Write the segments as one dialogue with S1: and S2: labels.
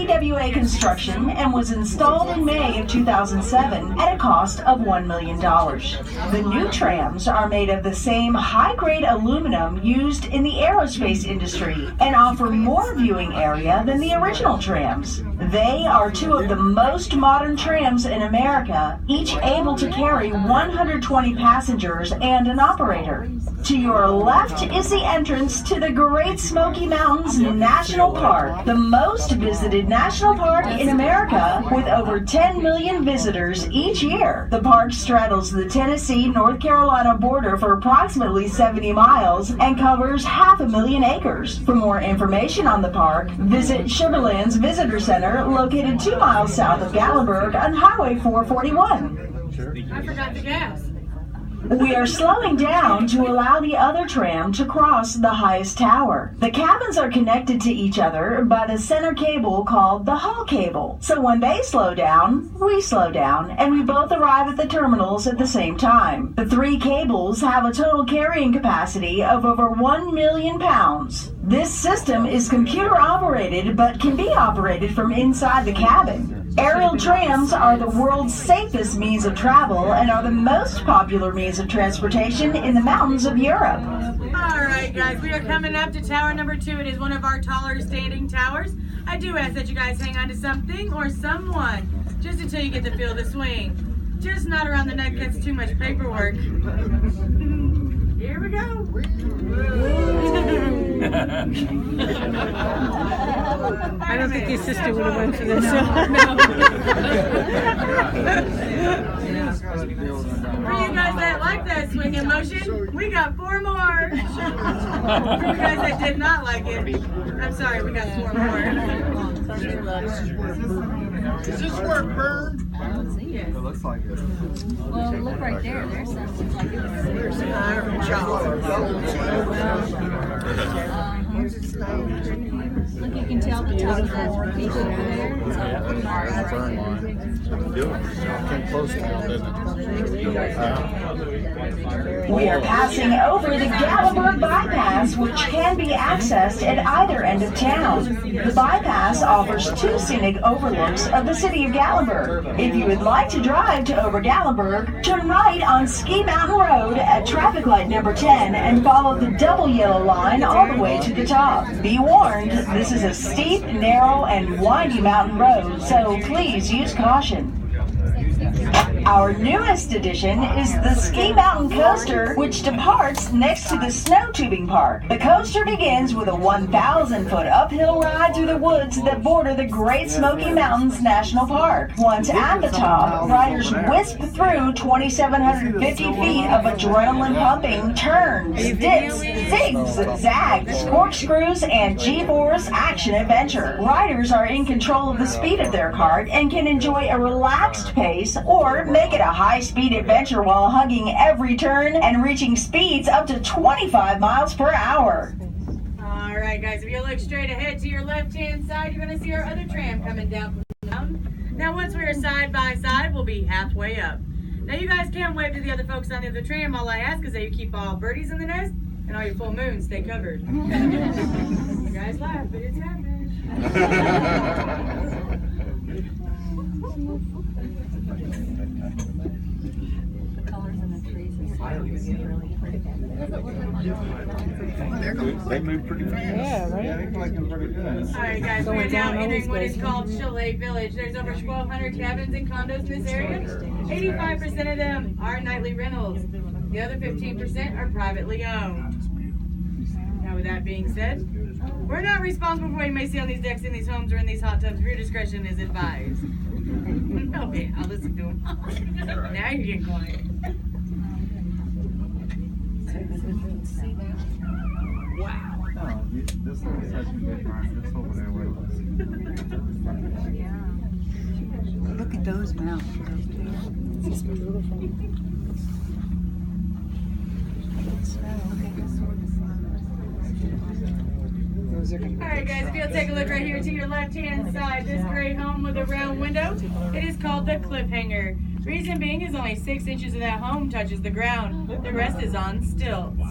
S1: TWA construction and was installed in May of 2007 at a cost of $1 million. The new trams are made of the same high-grade aluminum used in the aerospace industry and offer more viewing area than the original trams. They are two of the most modern trams in America, each able to carry 120 passengers and an operator. To your left is the entrance to the Great Smoky Mountains National Park, the most visited national park in America with over 10 million visitors each year. The park straddles the Tennessee-North Carolina border for approximately 70 miles and covers 500,000 acres. For more information on the park, visit Sugarland's Visitor Center located 2 miles south of Gatlinburg on Highway 441.
S2: I forgot the gas.
S1: We are slowing down to allow the other tram to cross the highest tower. The cabins are connected to each other by the center cable called the hull cable. So when they slow down, we slow down, and we both arrive at the terminals at the same time. The 3 cables have a total carrying capacity of over 1 million pounds. This system is computer operated but can be operated from inside the cabin. Aerial trams are the world's safest means of travel and are the most popular means of transportation in the mountains of Europe.
S2: Alright guys, we are coming up to tower number 2. It is one of our taller standing towers. I do ask that you guys hang on to something or someone just until you get the feel of the swing. Just not around the neck, gets too much paperwork. Here we go.
S3: I don't think your sister would have went for this.
S2: For you guys that like that swing in motion, we got 4 more. For you guys that did not like it, I'm sorry, we got 4 more.
S4: Is this where it burned?
S2: Yes.
S4: It looks like it.
S5: Well, look right there. There's something like it.
S4: There's an iron job.
S5: Look, you can tell the top of that piece over there. It's all
S4: Burn line. Came close to it, didn't it?
S1: We are passing over the Gatlinburg bypass, which can be accessed at either end of town. The bypass offers 2 scenic overlooks of the city of Gatlinburg. If you would like to drive to over Gatlinburg, turn right on Ski Mountain Road at traffic light number 10 and follow the double yellow line all the way to the top. Be warned, this is a steep, narrow, and windy mountain road, so please use caution. Our newest addition is the Ski Mountain Coaster, which departs next to the snow tubing park. The coaster begins with a 1,000-foot uphill ride through the woods that border the Great Smoky Mountains National Park. Once at the top, riders wisp through 2,750 feet of adrenaline-pumping turns, dips, zigs, zags, corkscrews, and G-force action-adventure. Riders are in control of the speed of their cart and can enjoy a relaxed pace or make it a high-speed adventure while hugging every turn and reaching speeds up to 25 miles per hour.
S2: Alright guys, if you look straight ahead to your left-hand side, you're going to see our other tram coming down from the mountain. Now once we are side by side, we'll be halfway up. Now you guys can wave to the other folks on the other tram. All I ask is that you keep all birdies in the nest and all your full moons stay covered. You guys laugh, but it's happening.
S4: They move pretty fast.
S3: Yeah, right?
S4: Yeah, they feel like they're pretty good.
S2: Alright guys, we are now entering what is called Chalet Village. There's over 1,200 cabins and condos in this area. 85% of them are nightly rentals. The other 15% are privately owned. Now with that being said, we're not responsible for what you may see on these decks, in these homes, or in these hot tubs. Your discretion is advised. Okay, I'll listen to him. Now you're getting quiet. Wow.
S4: Oh, this looks such a good time. This over there with us.
S3: Look at those mountains. This is beautiful.
S2: Alright guys, if you'll take a look right here to your left hand side, this gray home with a round window, it is called the Cliffhanger. Reason being is only 6 inches of that home touches the ground. The rest is on stilts.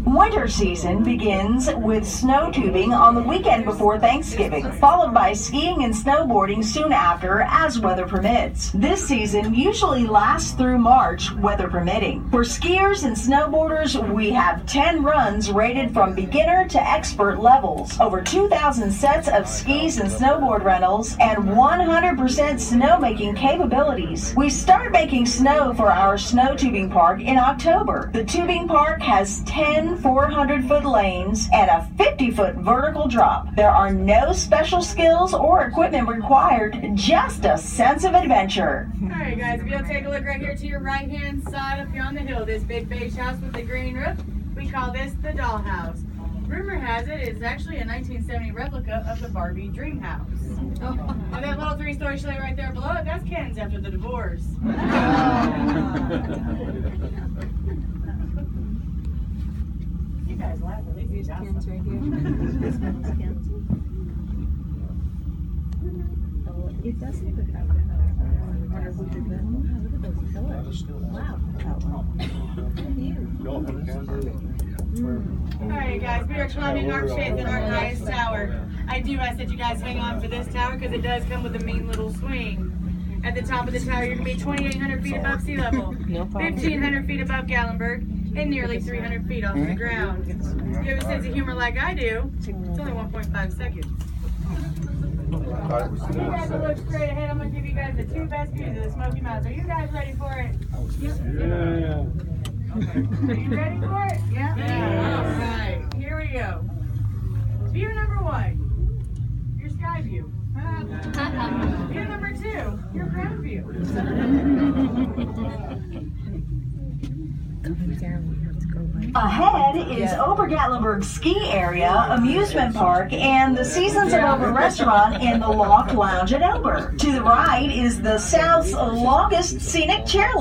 S1: Winter season begins with snow tubing on the weekend before Thanksgiving, followed by skiing and snowboarding soon after as weather permits. This season usually lasts through March, weather permitting. For skiers and snowboarders, we have 10 runs rated from beginner to expert levels, over 2,000 sets of skis and snowboard rentals, and 100% snowmaking capabilities. We start making snow for our snow tubing park in October. The tubing park has 10 400-foot lanes and a 50-foot vertical drop. There are no special skills or equipment required, just a sense of adventure.
S2: Alright guys, if you'll take a look right here to your right hand side up here on the hill, this big beige house with the green roof, we call this the dollhouse. Rumor has it it's actually a 1970 replica of the Barbie dream house. And that little 3-story chalet right there below it, that's Ken's after the divorce. You guys laugh, at least it's
S5: Ken's right here. This one's Ken's. Oh, it does look like that. I wonder who did that. Wow, look at those pillars. Wow.
S2: Alright guys, we are climbing our fifth and our highest tower. I do ask that you guys hang on for this tower because it does come with a mean little swing. At the top of the tower, you're going to be 2,800 feet above sea level, 1,500 feet above Gatlinburg, and nearly 300 feet off the ground. If you have a sense of humor like I do, it's only 1.5 seconds. You guys will look straight ahead. I'm going to give you guys the 2 best views of the Smoky Mountains. Are you guys ready for it? Yeah. Okay. Are you ready for it? Yeah? Alright, here we go. View number 1, your sky view. View number 2, your ground view.
S1: Ahead is Ober Gatlinburg Ski Area, Amusement Park, and the Seasons of Ober restaurant in the Loft Lounge at Ober. To the right is the South's longest scenic chair